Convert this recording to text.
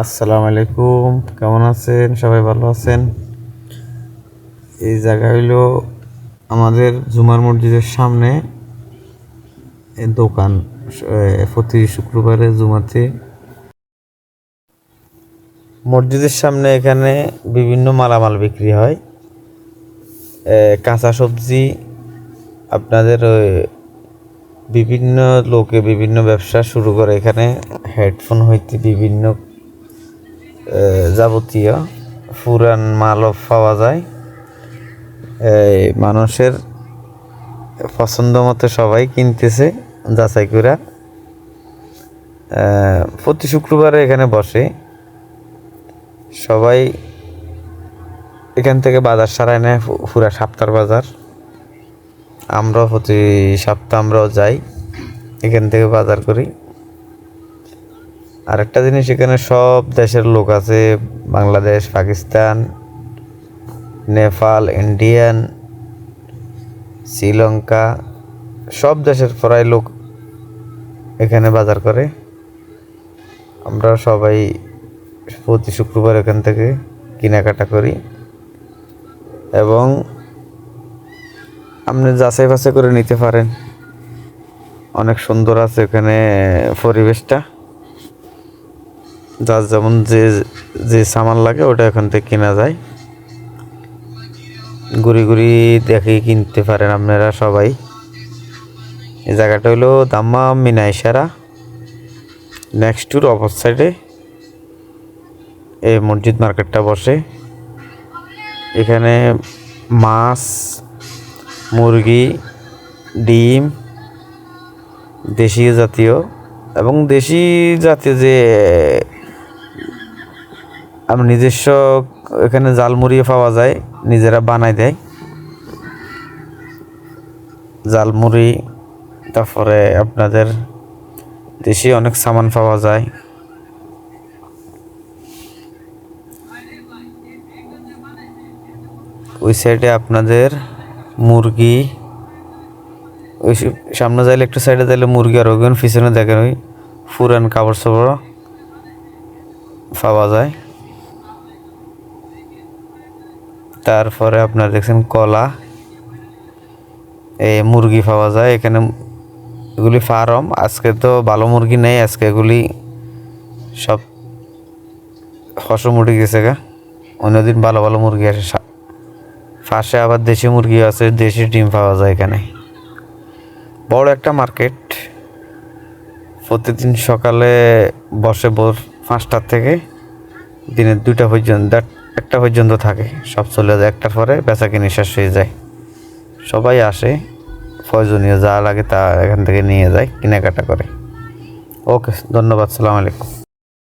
আসসালামু আলাইকুম, কেমন আছেন? সবাই ভালো আছেন? এই জায়গা হইলো আমাদের জুমার মসজিদের সামনে দোকান। প্রতি শুক্রবারে জুমাতে মসজিদের সামনে এখানে বিভিন্ন মালামাল বিক্রি হয়। কাঁচা সবজি, আপনাদের বিভিন্ন লোকে বিভিন্ন ব্যবসা শুরু করে। এখানে হেডফোন হইতে বিভিন্ন যাবতীয় পুরান মালও পাওয়া যায়। মানুষের পছন্দ মতো সবাই কিনতেছে যাচাই করে। প্রতি শুক্রবারে এখানে বসে সবাই। এখান থেকে বাজার সারায় নেয়, পুরা সপ্তাহের বাজার। আমরাও প্রতি সপ্তাহ আমরাও যাই, এখান থেকে বাজার করি। আরেকটা জিনিস, এখানে সব দেশের লোক আছে, বাংলাদেশ, পাকিস্তান, নেপাল, ইন্ডিয়ান, শ্রীলঙ্কা, সব দেশের প্রায় লোক এখানে বাজার করে। আমরা সবাই প্রতি শুক্রবার এখান থেকে কেনাকাটা করি এবং আপনি যাচাই বাছাই করে নিতে পারেন। অনেক সুন্দর আছে এখানে পরিবেশটা। যার যেমন যে যে সামান লাগে ওটা এখান থেকে কেনা যায়। ঘুরি ঘুরি দেখে কিনতে পারেন আপনারা সবাই। এই জায়গাটা হলো দাম্মাম মিনা ইশারা, নেক্সট টুর অপর সাইডে এই মসজিদ মার্কেটটা বসে। এখানে মাছ, মুরগি, ডিম, দেশি জাতীয় এবং দেশি জাতীয় যে আমার নিজস্ব এখানে জাল মুড়িয়ে পাওয়া যায়, নিজেরা বানাই দেয় জাল মুড়ি। তারপরে আপনাদের দেশি অনেক সামান পাওয়া যায়। ওই সাইডে আপনাদের মুরগি, ওই সামনে যাইলে একটু সাইডে যাইলে মুরগি, আর ওইখানে পিছনে দেখেন ওই পুরান কাপড় চাপড় পাওয়া যায়। তারপরে আপনার দেখছেন কলা, এই মুরগি পাওয়া যায় এখানে। এগুলি ফার্ম, আজকে তো ভালো মুরগি নেই, আজকে এগুলি সব ফসল উঠে গেছে গা। অন্যদিন ভালো ভালো মুরগি আসে। পাশে আবার দেশি মুরগি আছে, দেশি ডিম পাওয়া যায় এখানে। বড় একটা মার্কেট, প্রতিদিন সকালে বসে ভোর 5টা থেকে দিনের 2টা পর্যন্ত, 1টা পর্যন্ত থাকে। সব চলে যায়, 1টার পরে বেচা কিনে শেষ হয়ে যায়। সবাই আসে, প্রয়োজনীয় যা লাগে তা এখান থেকে নিয়ে যায়, কেনাকাটা করে। ওকে, ধন্যবাদ, সালাম আলাইকুম।